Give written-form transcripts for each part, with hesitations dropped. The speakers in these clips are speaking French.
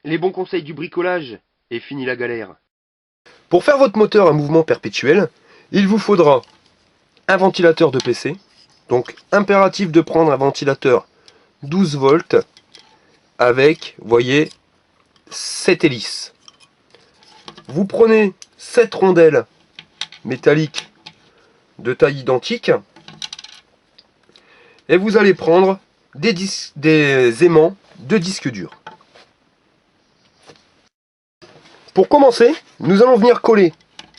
Les bons conseils du bricolage, et fini la galère. Pour faire votre moteur à mouvement perpétuel, il vous faudra un ventilateur de PC. Donc impératif de prendre un ventilateur 12 volts avec, vous voyez, 7 hélices. Vous prenez 7 rondelles métalliques de taille identique et vous allez prendre des aimants de disque dur. Pour commencer, nous allons venir coller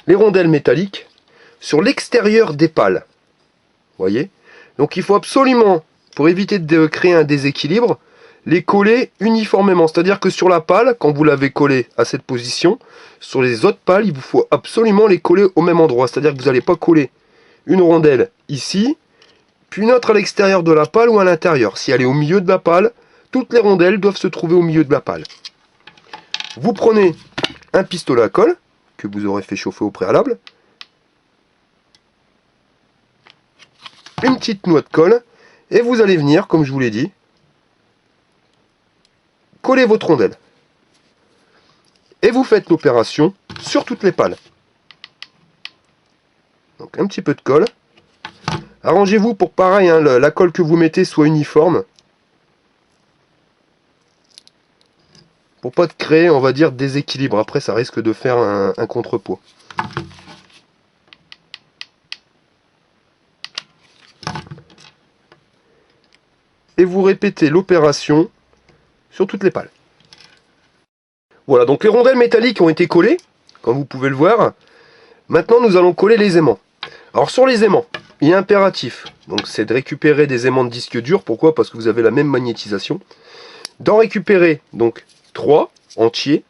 les rondelles métalliques sur l'extérieur des pales. Voyez? Donc il faut absolument, pour éviter de créer un déséquilibre, les coller uniformément. C'est-à-dire que sur la pale, quand vous l'avez collé à cette position, sur les autres pales, il vous faut absolument les coller au même endroit. C'est-à-dire que vous n'allez pas coller une rondelle ici, puis une autre à l'extérieur de la pale ou à l'intérieur. Si elle est au milieu de la pale, toutes les rondelles doivent se trouver au milieu de la pale. Vous prenez un pistolet à colle, que vous aurez fait chauffer au préalable, une petite noix de colle, et vous allez venir, comme je vous l'ai dit, coller votre rondelle. Et vous faites l'opération sur toutes les pales. Donc un petit peu de colle. Arrangez-vous pour pareil, hein, la colle que vous mettez soit uniforme. Pour pas de créer, on va dire, déséquilibre. Après, ça risque de faire un contrepoids. Et vous répétez l'opération sur toutes les pales. Voilà, donc les rondelles métalliques ont été collées, comme vous pouvez le voir. Maintenant, nous allons coller les aimants. Alors sur les aimants, il est impératif, donc c'est de récupérer des aimants de disque dur. Pourquoi? Parce que vous avez la même magnétisation. D'en récupérer donc 3 entiers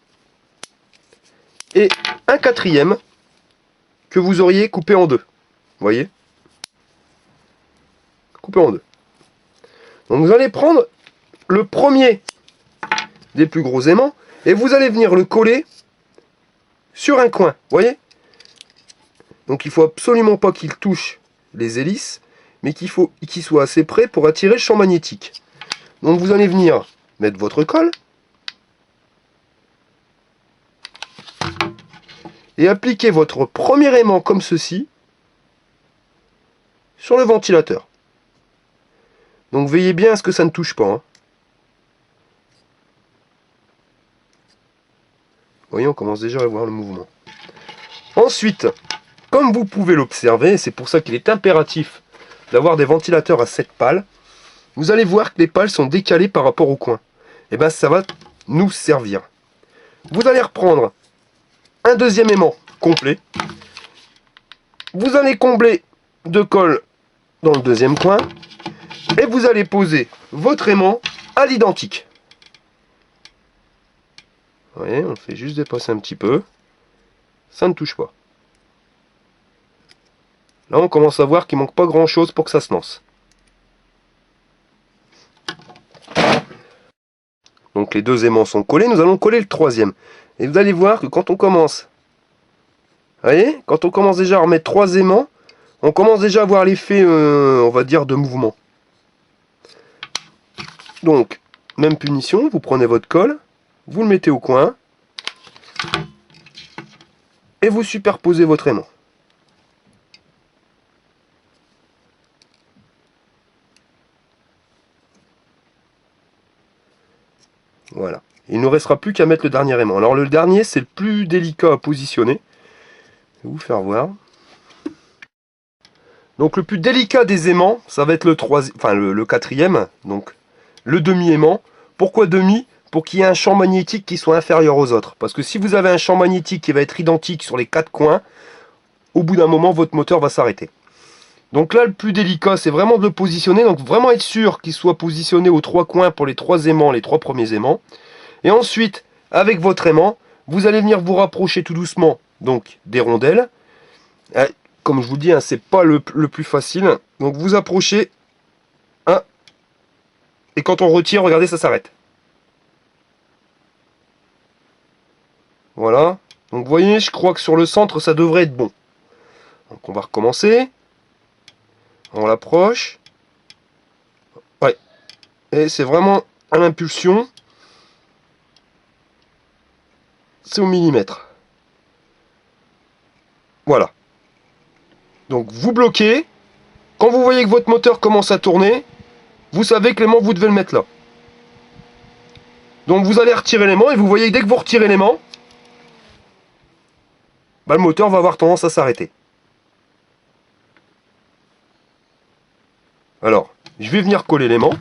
et un quatrième que vous auriez coupé en deux. Vous voyez? Coupé en deux. Donc vous allez prendre le premier des plus gros aimants et vous allez venir le coller sur un coin. Vous voyez? Donc il faut absolument pas qu'il touche les hélices, mais qu'il soit assez près pour attirer le champ magnétique. Donc vous allez venir mettre votre colle et appliquer votre premier aimant comme ceci sur le ventilateur. Donc veillez bien à ce que ça ne touche pas. Hein. Vous voyez, on commence déjà à voir le mouvement. Ensuite, comme vous pouvez l'observer, c'est pour ça qu'il est impératif d'avoir des ventilateurs à 7 pales, vous allez voir que les pales sont décalées par rapport au coin. Et bien ça va nous servir. Vous allez reprendre un deuxième aimant complet. Vous allez combler de colle dans le deuxième coin. Et vous allez poser votre aimant à l'identique. Vous voyez, on le fait juste dépasser un petit peu. Ça ne touche pas. Là, on commence à voir qu'il manque pas grand chose pour que ça se lance. Donc les deux aimants sont collés, nous allons coller le troisième. Et vous allez voir que quand on commence, vous voyez, quand on commence déjà à remettre 3 aimants, on commence déjà à voir l'effet, on va dire, de mouvement. Donc, même punition, vous prenez votre colle, vous le mettez au coin, et vous superposez votre aimant. Voilà. Il ne nous restera plus qu'à mettre le dernier aimant. Alors le dernier, c'est le plus délicat à positionner. Je vais vous faire voir. Donc le plus délicat des aimants, ça va être le quatrième, donc le demi-aimant. Pourquoi demi? Pour qu'il y ait un champ magnétique qui soit inférieur aux autres. Parce que si vous avez un champ magnétique qui va être identique sur les 4 coins, au bout d'un moment, votre moteur va s'arrêter. Donc là, le plus délicat, c'est vraiment de le positionner. Donc vraiment être sûr qu'il soit positionné aux 3 coins pour les 3 aimants, les 3 premiers aimants. Et ensuite, avec votre aimant, vous allez venir vous rapprocher tout doucement donc des rondelles. Comme je vous dis, hein, c'est pas le plus facile. Donc vous approchez. Hein, et quand on retire, regardez, ça s'arrête. Voilà. Donc vous voyez, je crois que sur le centre, ça devrait être bon. Donc on va recommencer. On l'approche. Ouais. Et c'est vraiment à l'impulsion. c'est au millimètre. Voilà. Donc vous bloquez. Quand vous voyez que votre moteur commence à tourner, vous savez que l'aimant, vous devez le mettre là. Donc vous allez retirer l'aimant et vous voyez que dès que vous retirez l'aimant, bah, le moteur va avoir tendance à s'arrêter. Alors, je vais venir coller l'aimant.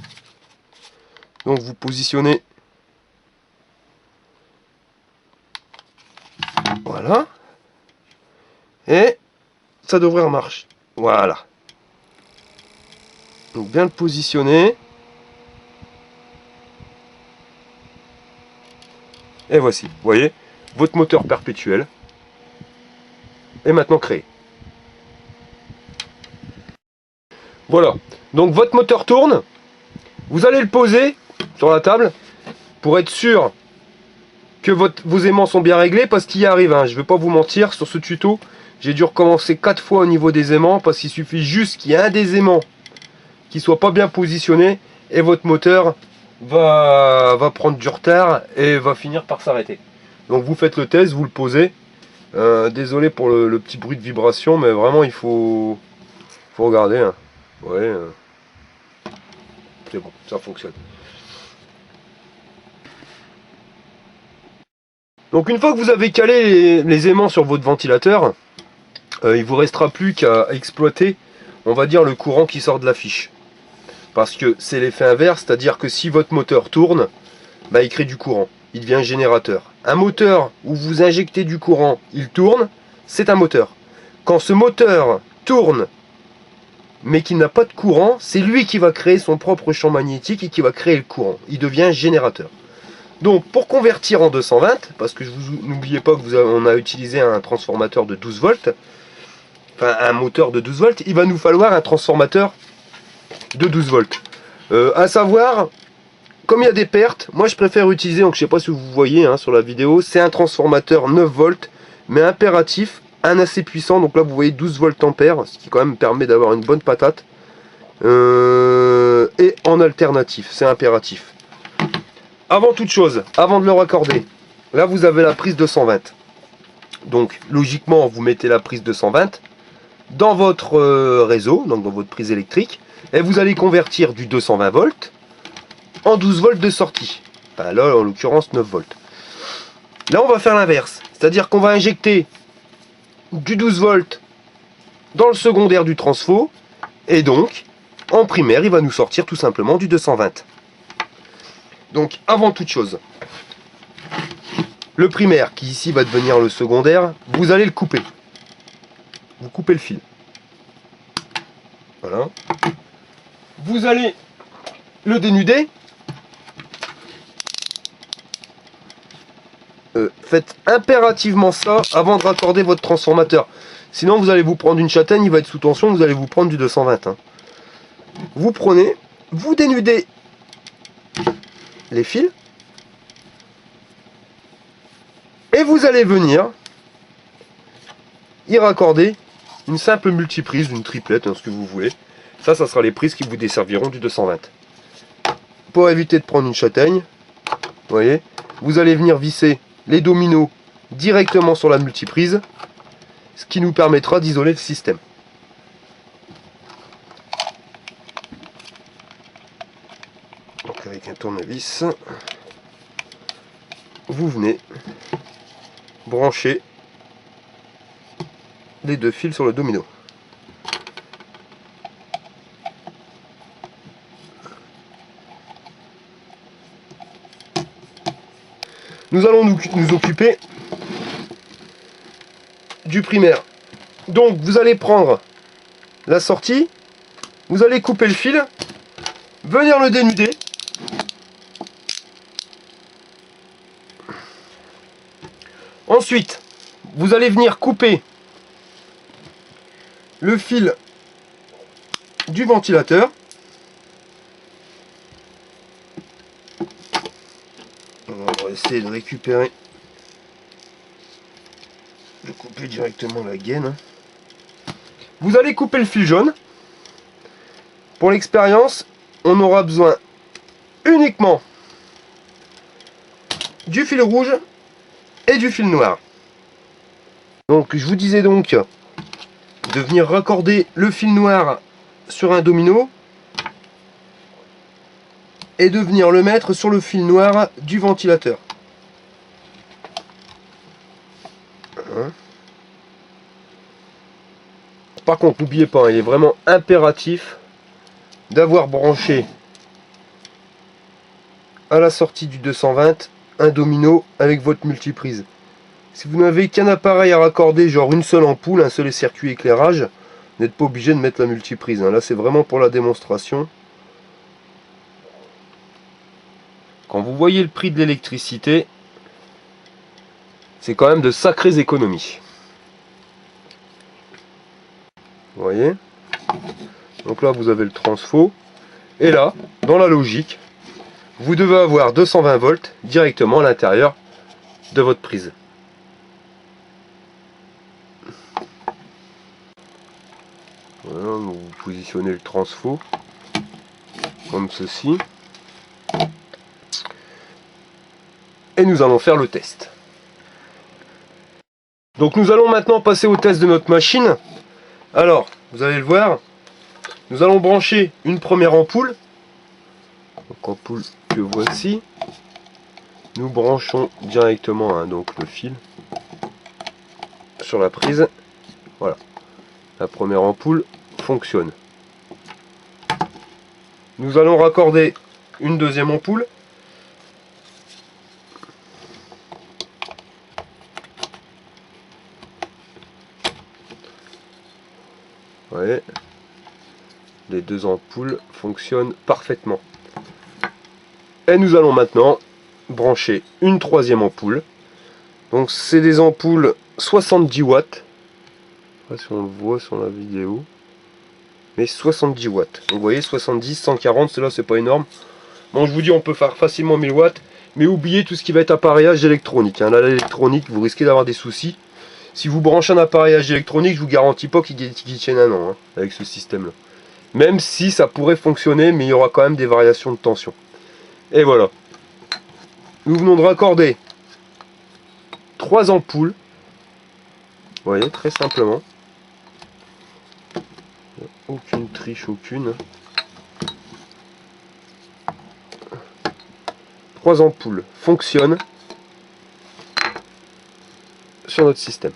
Donc vous positionnez. Voilà. Et ça devrait marcher. Voilà. Donc bien le positionner. Et voici, vous voyez, votre moteur perpétuel est maintenant créé. Voilà, donc votre moteur tourne. Vous allez le poser sur la table pour être sûr que vos aimants sont bien réglés, parce qu'il y arrive, hein, je ne vais pas vous mentir, sur ce tuto, j'ai dû recommencer 4 fois au niveau des aimants, parce qu'il suffit juste qu'il y ait un des aimants qui soit pas bien positionné, et votre moteur va prendre du retard et va finir par s'arrêter. Donc vous faites le test, vous le posez. Désolé pour le petit bruit de vibration, mais vraiment il faut regarder. Hein. Ouais, c'est bon, ça fonctionne. Donc une fois que vous avez calé les aimants sur votre ventilateur, il vous restera plus qu'à exploiter, on va dire, le courant qui sort de la fiche. Parce que c'est l'effet inverse, c'est-à-dire que si votre moteur tourne, bah, il crée du courant, il devient un générateur. Un moteur où vous injectez du courant, il tourne, c'est un moteur. Quand ce moteur tourne, mais qu'il n'a pas de courant, c'est lui qui va créer son propre champ magnétique et qui va créer le courant. Il devient un générateur. Donc pour convertir en 220, parce que n'oubliez pas que on a utilisé un transformateur de 12 volts, enfin un moteur de 12 volts, il va nous falloir un transformateur de 12 volts. À savoir, comme il y a des pertes, moi je préfère utiliser, donc je sais pas si vous voyez hein, sur la vidéo, c'est un transformateur 9 volts, mais impératif, un assez puissant, donc là vous voyez 12 volts ampères, ce qui quand même permet d'avoir une bonne patate. Et en alternatif, c'est impératif. Avant toute chose, avant de le raccorder, là vous avez la prise 220. Donc logiquement vous mettez la prise 220 dans votre réseau, donc dans votre prise électrique, et vous allez convertir du 220 volts en 12 volts de sortie. Enfin, là en l'occurrence 9 volts. Là on va faire l'inverse, c'est-à-dire qu'on va injecter du 12 volts dans le secondaire du transfo, et donc en primaire il va nous sortir tout simplement du 220. Donc avant toute chose, le primaire qui ici va devenir le secondaire, vous allez le couper. Vous coupez le fil. Voilà. Vous allez le dénuder. Faites impérativement ça avant de raccorder votre transformateur. Sinon vous allez vous prendre une châtaigne, il va être sous tension, vous allez vous prendre du 220. Hein. Vous prenez, vous dénudez les fils. Et vous allez venir y raccorder une simple multiprise, une triplette, hein, ce que vous voulez. Ça sera les prises qui vous desserviront du 220. Pour éviter de prendre une châtaigne, vous voyez, vous allez venir visser les dominos directement sur la multiprise, ce qui nous permettra d'isoler le système. Donc avec un tournevis, vous venez brancher les deux fils sur le domino. Nous allons nous occuper du primaire. Donc vous allez prendre la sortie, vous allez couper le fil, venir le dénuder. Ensuite, vous allez venir couper le fil du ventilateur. On va essayer de récupérer, de couper directement la gaine. Vous allez couper le fil jaune. Pour l'expérience, on aura besoin uniquement du fil rouge et du fil noir. Donc je vous disais donc de venir raccorder le fil noir sur un domino et de venir le mettre sur le fil noir du ventilateur. Par contre, n'oubliez pas, il est vraiment impératif d'avoir branché à la sortie du 220 un domino avec votre multiprise. Si vous n'avez qu'un appareil à raccorder, genre une seule ampoule, un seul circuit éclairage, vous n'êtes pas obligé de mettre la multiprise. Là, c'est vraiment pour la démonstration. Quand vous voyez le prix de l'électricité, c'est quand même de sacrées économies. Vous voyez? Donc là, vous avez le transfo. Et là, dans la logique, vous devez avoir 220 volts directement à l'intérieur de votre prise. Voilà, vous positionnez le transfo comme ceci. Et nous allons faire le test. Donc nous allons maintenant passer au test de notre machine. Alors, vous allez le voir, nous allons brancher une première ampoule. Donc ampoule que voici. Nous branchons directement donc le fil sur la prise. Voilà, la première ampoule fonctionne. Nous allons raccorder une deuxième ampoule. Vous voyez, les deux ampoules fonctionnent parfaitement. Et nous allons maintenant brancher une troisième ampoule. Donc c'est des ampoules 70 watts. Je ne sais pas si on le voit sur la vidéo. Mais 70 watts. Donc vous voyez, 70, 140, cela c'est pas énorme. Bon, je vous dis, on peut faire facilement 1000 watts. Mais oubliez tout ce qui va être appareillage électronique. Là, l'électronique, vous risquez d'avoir des soucis. Si vous branchez un appareillage électronique, je vous garantis pas qu'il tienne un an avec ce système-là. Même si ça pourrait fonctionner, mais il y aura quand même des variations de tension. Et voilà. Nous venons de raccorder 3 ampoules. Vous voyez, très simplement. Aucune triche, aucune. 3 ampoules fonctionnent sur notre système.